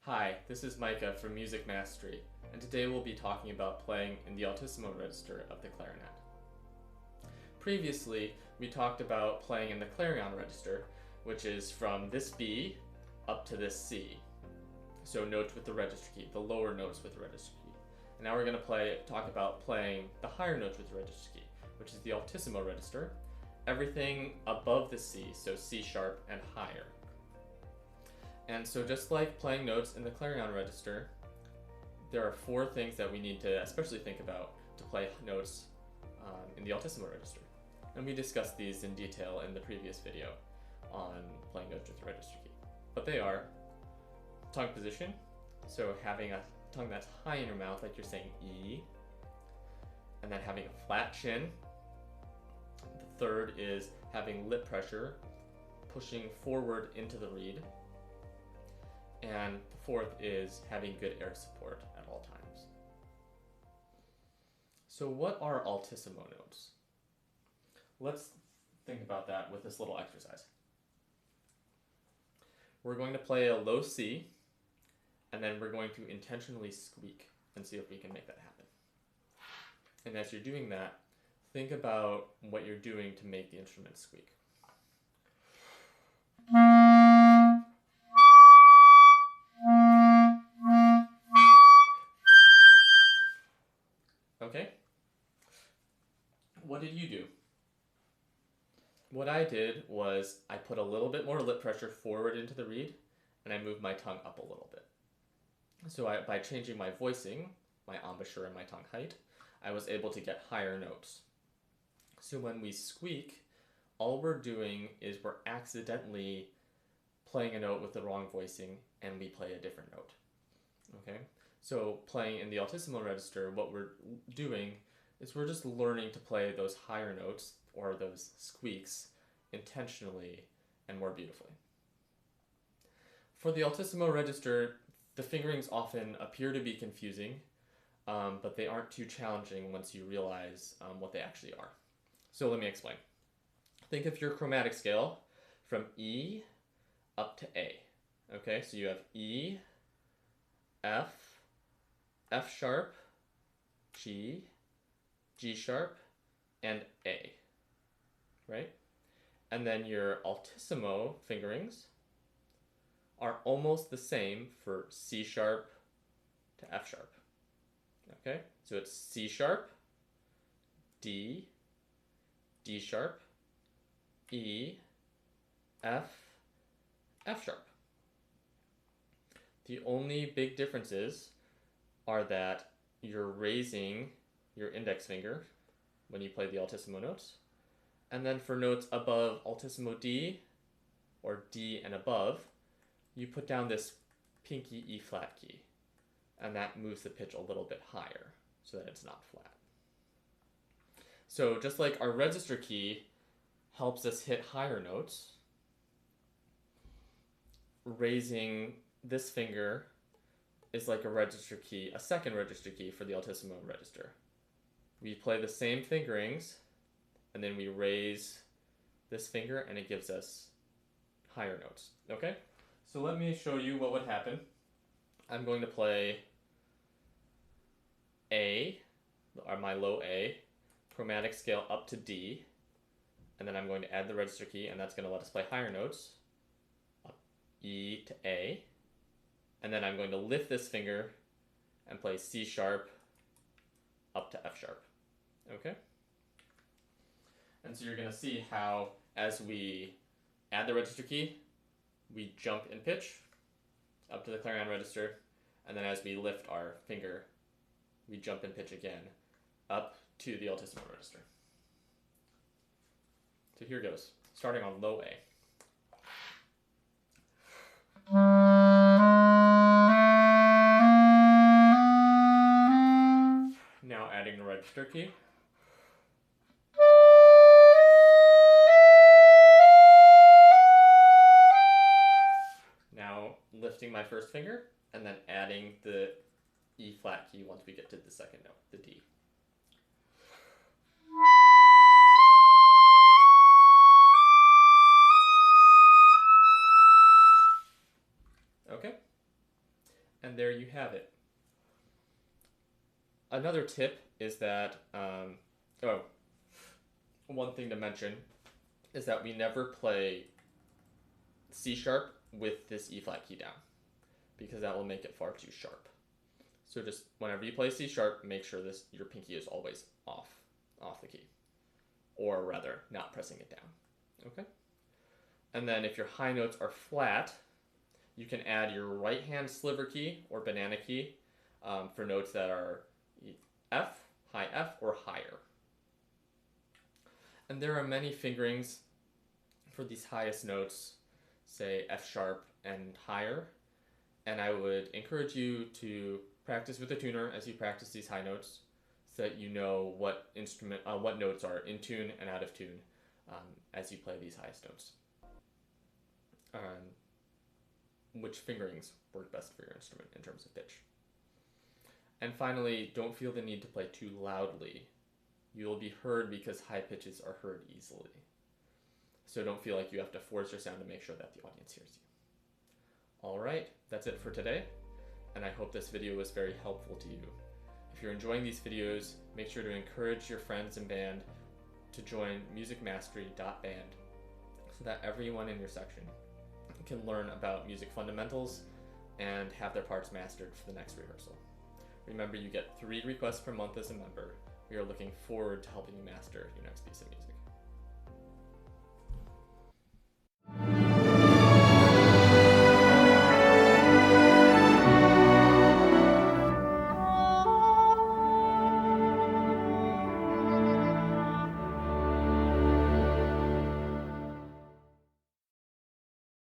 Hi, this is Micah from Music Mastery, and today we'll be talking about playing in the Altissimo register of the clarinet. Previously, we talked about playing in the clarion register, which is from this B up to this C. So notes with the register key, the lower notes with the register key. And now we're going to talk about playing the higher notes with the register key, which is the Altissimo register, everything above the C, so C sharp and higher. And so just like playing notes in the clarion register, there are four things that we need to especially think about to play notes in the Altissimo register. And we discussed these in detail in the previous video on playing notes with the register key. But they are tongue position, so having a tongue that's high in your mouth like you're saying E, and then having a flat chin. The third is having lip pressure, pushing forward into the reed. And the fourth is having good air support at all times. So what are altissimo notes? Let's think about that with this little exercise. We're going to play a low C, and then we're going to intentionally squeak and see if we can make that happen. And as you're doing that, think about what you're doing to make the instrument squeak. Okay? What did you do? What I did was I put a little bit more lip pressure forward into the reed, and I moved my tongue up a little bit. So by changing my voicing, my embouchure and my tongue height, I was able to get higher notes. So when we squeak, all we're doing is we're accidentally playing a note with the wrong voicing, and we play a different note. Okay? So playing in the Altissimo register, what we're doing is we're just learning to play those higher notes, or those squeaks, intentionally and more beautifully. For the Altissimo register, the fingerings often appear to be confusing, but they aren't too challenging once you realize what they actually are. So let me explain. Think of your chromatic scale from E up to A. Okay, so you have E, F, F sharp, G, G sharp, and A, right? And then your altissimo fingerings are almost the same for C sharp to F sharp. Okay, so it's C sharp, D, D sharp, E, F, F sharp. The only big differences are that you're raising your index finger when you play the altissimo notes, and then for notes above altissimo D, or D and above, you put down this pinky E flat key, and that moves the pitch a little bit higher so that it's not flat. So just like our register key helps us hit higher notes, raising this finger is like a register key, a second register key for the altissimo register. We play the same fingerings, and then we raise this finger, and it gives us higher notes. Okay? So let me show you what would happen. I'm going to play A, or my low A, chromatic scale up to D, and then I'm going to add the register key, and that's going to let us play higher notes, up E to A, and then I'm going to lift this finger and play C sharp up to F sharp. Okay? And so you're going to see how, as we add the register key, we jump in pitch up to the clarion register, and then as we lift our finger, we jump in pitch again up to the altissimo register. So here goes, starting on low A. Now adding the register key. Now lifting my first finger, and then adding the E flat key once we get to the second note, the D. Okay? And there you have it. Another tip is that, one thing to mention is that we never play C sharp with this E flat key down, because that will make it far too sharp. So just whenever you play C sharp, make sure your pinky is always off the key, or rather not pressing it down. Okay? And then if your high notes are flat, you can add your right hand sliver key or banana key for notes that are F, high F, or higher. And there are many fingerings for these highest notes, say F sharp and higher. And I would encourage you to practice with a tuner as you practice these high notes, so that you know what notes are in tune and out of tune as you play these highest notes. Which fingerings work best for your instrument in terms of pitch. And finally, don't feel the need to play too loudly. You will be heard because high pitches are heard easily. So don't feel like you have to force your sound to make sure that the audience hears you. Alright, that's it for today, and I hope this video was very helpful to you. If you're enjoying these videos, make sure to encourage your friends in band to join MusicMastery.band so that everyone in your section can learn about music fundamentals and have their parts mastered for the next rehearsal. Remember, you get 3 requests per month as a member. We are looking forward to helping you master your next piece of music.